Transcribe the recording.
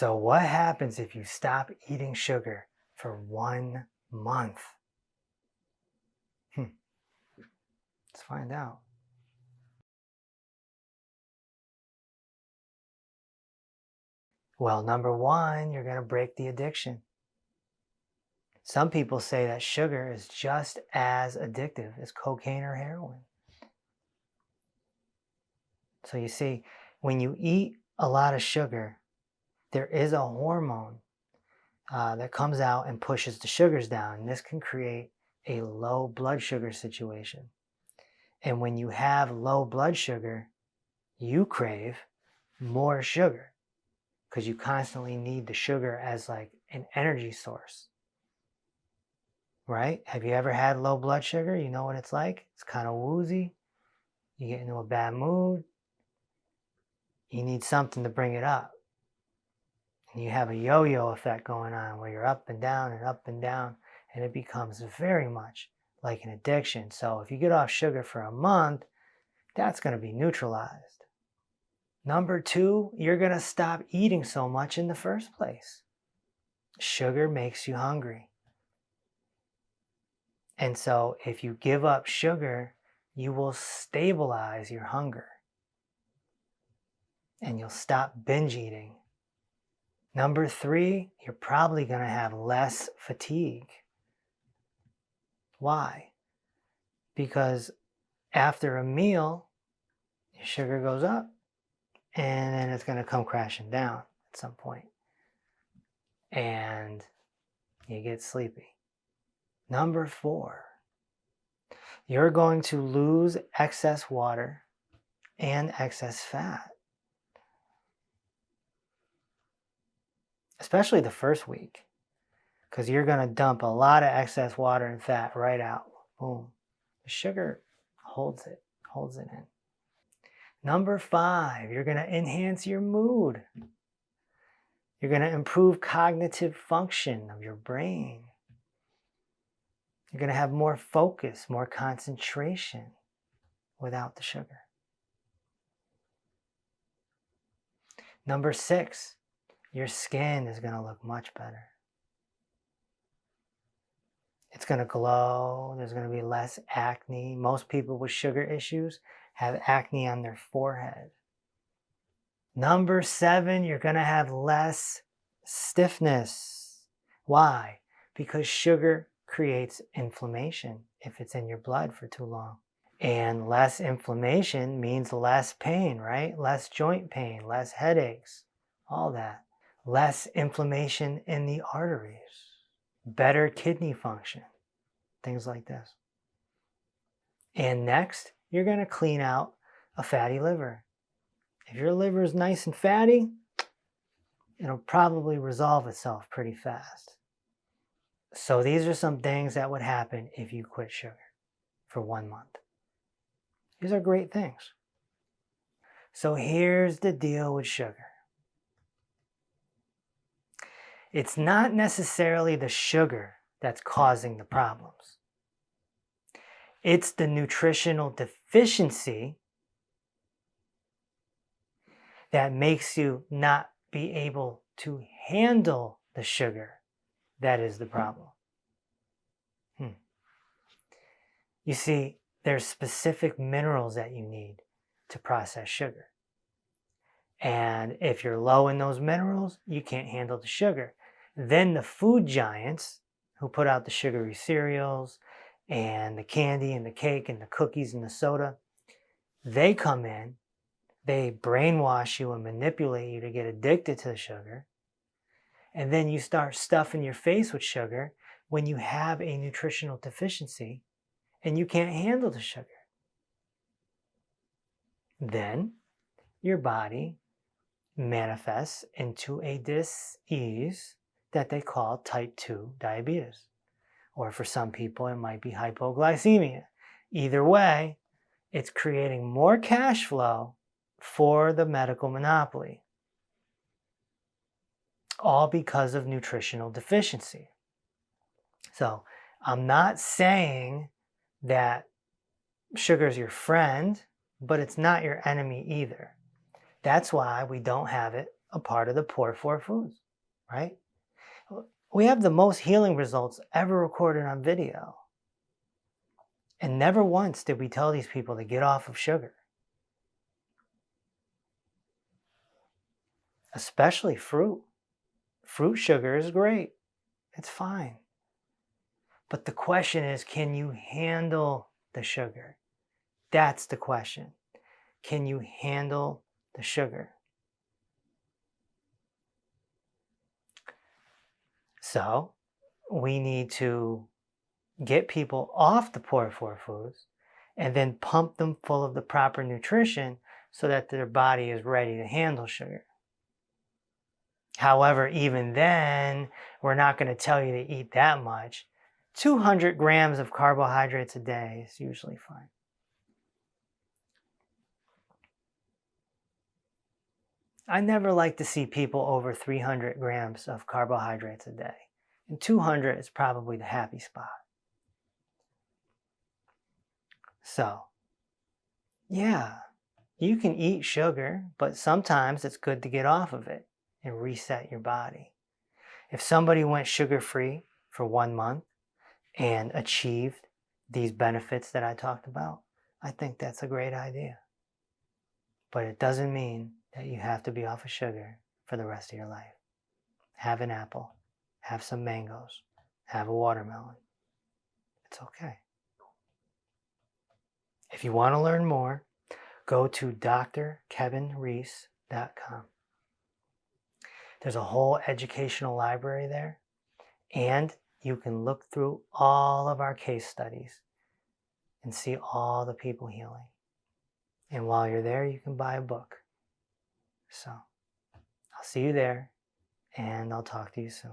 So what happens if you stop eating sugar for 1 month? Let's find out. Well, number one, you're going to break the addiction. Some people say that sugar is just as addictive as cocaine or heroin. So you see, when you eat a lot of sugar, there is a hormone that comes out and pushes the sugars down. And this can create a low blood sugar situation. And when you have low blood sugar, you crave more sugar because you constantly need the sugar as like an energy source. Right? Have you ever had low blood sugar? You know what it's like? It's kind of woozy. You get into a bad mood. You need something to bring it up. And you have a yo-yo effect going on where you're up and down, and it becomes very much like an addiction. So if you get off sugar for a month, that's going to be neutralized. Number two, you're going to stop eating so much in the first place. Sugar makes you hungry. And so if you give up sugar, you will stabilize your hunger. And you'll stop binge eating. Number three, you're probably going to have less fatigue. Why? Because after a meal, your sugar goes up and then it's going to come crashing down at some point. And you get sleepy. Number four, you're going to lose excess water and excess fat. Especially the first week, because you're going to dump a lot of excess water and fat right out. Boom. The sugar holds it in. Number five, you're going to enhance your mood. You're going to improve cognitive function of your brain. You're going to have more focus, more concentration without the sugar. Number six, your skin is going to look much better. It's going to glow. There's going to be less acne. Most people with sugar issues have acne on their forehead. Number seven, you're going to have less stiffness. Why? Because sugar creates inflammation if it's in your blood for too long. And less inflammation means less pain, right? Less joint pain, less headaches, all that. Less inflammation in the arteries, better kidney function, things like this. And next, you're going to clean out a fatty liver. If your liver is nice and fatty, it'll probably resolve itself pretty fast. So these are some things that would happen if you quit sugar for 1 month. These are great things. So here's the deal with sugar. It's not necessarily the sugar that's causing the problems. It's the nutritional deficiency that makes you not be able to handle the sugar that is the problem. You see, there's specific minerals that you need to process sugar. And if you're low in those minerals, you can't handle the sugar. Then the food giants who put out the sugary cereals and the candy and the cake and the cookies and the soda, they come in, they brainwash you and manipulate you to get addicted to the sugar. And then you start stuffing your face with sugar when you have a nutritional deficiency and you can't handle the sugar. Then your body manifests into a dis-ease that they call type 2 diabetes. Or for some people, it might be hypoglycemia. Either way, it's creating more cash flow for the medical monopoly. All because of nutritional deficiency. So I'm not saying that sugar is your friend, but it's not your enemy either. That's why we don't have it a part of the poor four foods, right? We have the most healing results ever recorded on video. And never once did we tell these people to get off of sugar. Especially fruit. Fruit sugar is great. It's fine. But the question is, can you handle the sugar? That's the question. Can you handle the sugar? So we need to get people off the poor four foods and then pump them full of the proper nutrition so that their body is ready to handle sugar. However, even then, we're not going to tell you to eat that much. 200 grams of carbohydrates a day is usually fine. I never like to see people over 300 grams of carbohydrates a day. And 200 is probably the happy spot. So, yeah, you can eat sugar, but sometimes it's good to get off of it and reset your body. If somebody went sugar-free for 1 month and achieved these benefits that I talked about, I think that's a great idea. But it doesn't mean that you have to be off of sugar for the rest of your life. Have an apple, have some mangoes, have a watermelon. It's okay. If you want to learn more, go to drkevinreese.com. There's a whole educational library there, and you can look through all of our case studies and see all the people healing. And while you're there, you can buy a book. So I'll see you there, and I'll talk to you soon.